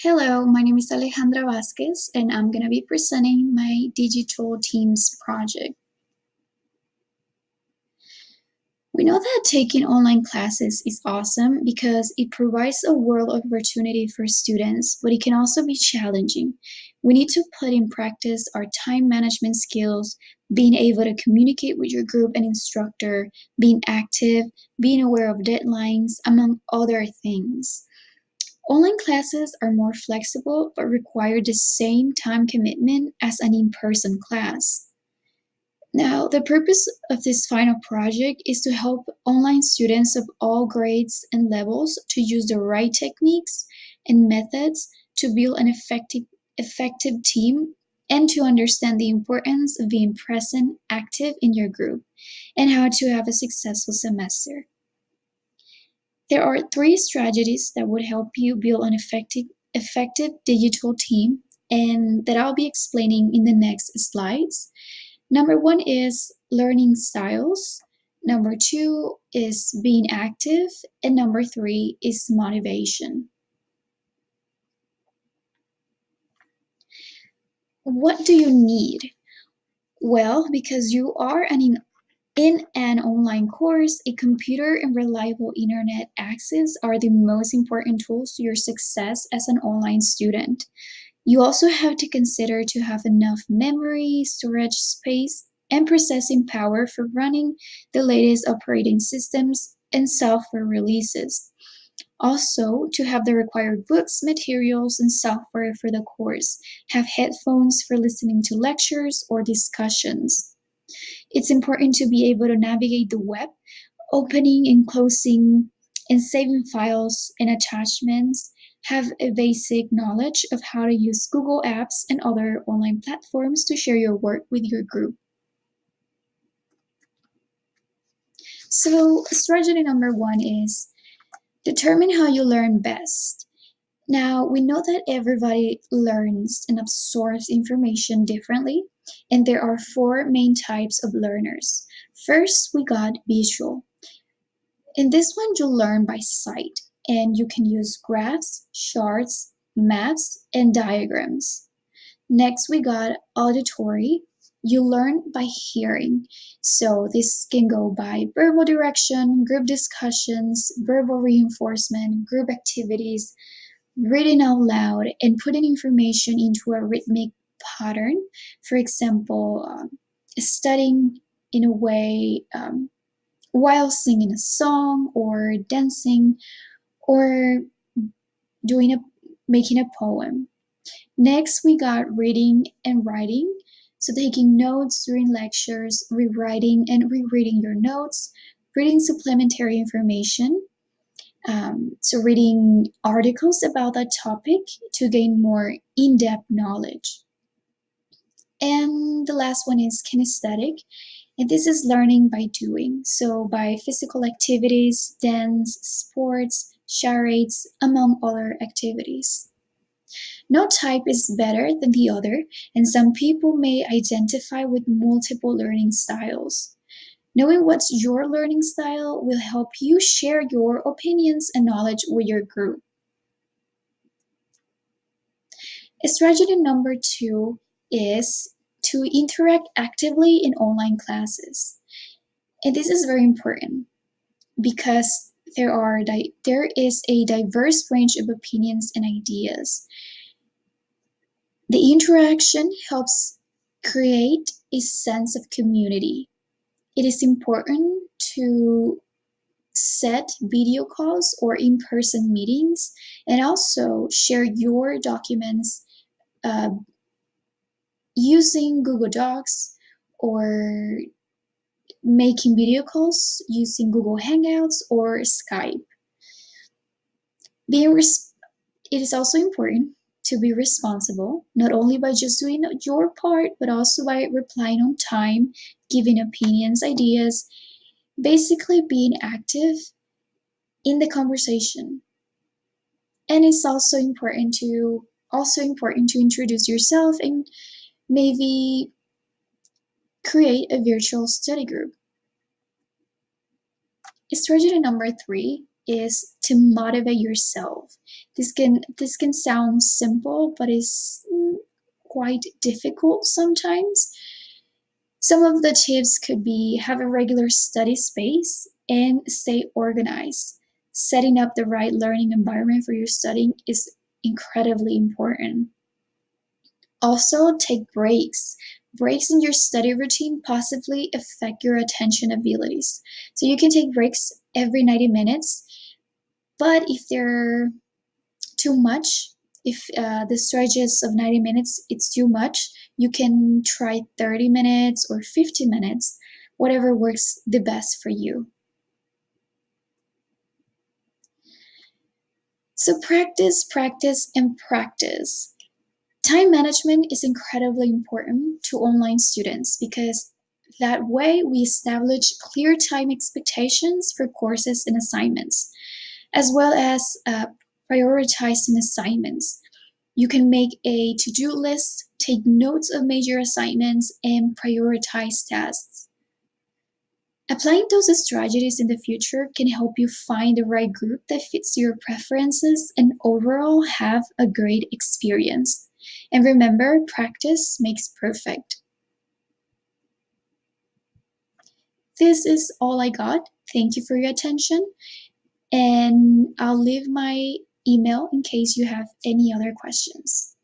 Hello, my name is Alejandra Vasquez, and I'm going to be presenting my digital teams project. We know that taking online classes is awesome because it provides a world of opportunity for students, but it can also be challenging. We need to put in practice our time management skills, being able to communicate with your group and instructor, being active, being aware of deadlines, among other things. Online classes are more flexible but require the same time commitment as an in-person class. Now, the purpose of this final project is to help online students of all grades and levels to use the right techniques and methods to build an effective team and to understand the importance of being present, active in your group, and how to have a successful semester. There are three strategies that would help you build an effective digital team and that I'll be explaining in the next slides. Number one is learning styles. Number two is being active. And number three is motivation. What do you need? Well, because you are in an online course, a computer and reliable internet access are the most important tools to your success as an online student. You also have to consider to have enough memory, storage space, and processing power for running the latest operating systems and software releases. Also, to have the required books, materials, and software for the course. Have headphones for listening to lectures or discussions. It's important to be able to navigate the web, opening and closing and saving files and attachments, have a basic knowledge of how to use Google Apps and other online platforms to share your work with your group. So, strategy number one is determine how you learn best. Now, we know that everybody learns and absorbs information differently, and there are four main types of learners. First, we got visual. In this one, you'll learn by sight, and you can use graphs, charts, maps, and diagrams. Next, we got auditory. You learn by hearing. So this can go by verbal direction, group discussions, verbal reinforcement, group activities, reading out loud, and putting information into a rhythmic pattern. For example, studying in a way while singing a song or dancing or doing a making a poem. Next, we got reading and writing. So taking notes during lectures, rewriting and rereading your notes, reading supplementary information. So reading articles about that topic to gain more in-depth knowledge. And the last one is kinesthetic. And this is learning by doing. So by physical activities, dance, sports, charades, among other activities. No type is better than the other, and some people may identify with multiple learning styles. Knowing what's your learning style will help you share your opinions and knowledge with your group. Strategy number two is to interact actively in online classes. And this is very important because there is a diverse range of opinions and ideas. The interaction helps create a sense of community. It is important to set video calls or in-person meetings and also share your documents uh, using Google Docs or making video calls using Google Hangouts or Skype. It is also important to be responsible, not only by just doing your part, but also by replying on time, giving opinions, ideas, basically being active in the conversation. And it's also important to introduce yourself and maybe create a virtual study group. Strategy number three is to motivate yourself. This can sound simple, but is quite difficult sometimes. Some of the tips could be have a regular study space and stay organized. Setting up the right learning environment for your studying is incredibly important. Also, take breaks. Breaks in your study routine positively affect your attention abilities. So you can take breaks every 90 minutes, but if they're too much, if the stretches of 90 minutes it's too much, you can try 30 minutes or 50 minutes, whatever works the best for you. So practice, practice, and practice. Time management is incredibly important to online students because that way we establish clear time expectations for courses and assignments, as well as prioritizing assignments. You can make a to do list, take notes of major assignments, and prioritize tasks. Applying those strategies in the future can help you find the right group that fits your preferences and overall have a great experience. And remember, practice makes perfect. This is all I got. Thank you for your attention, and I'll leave my email in case you have any other questions.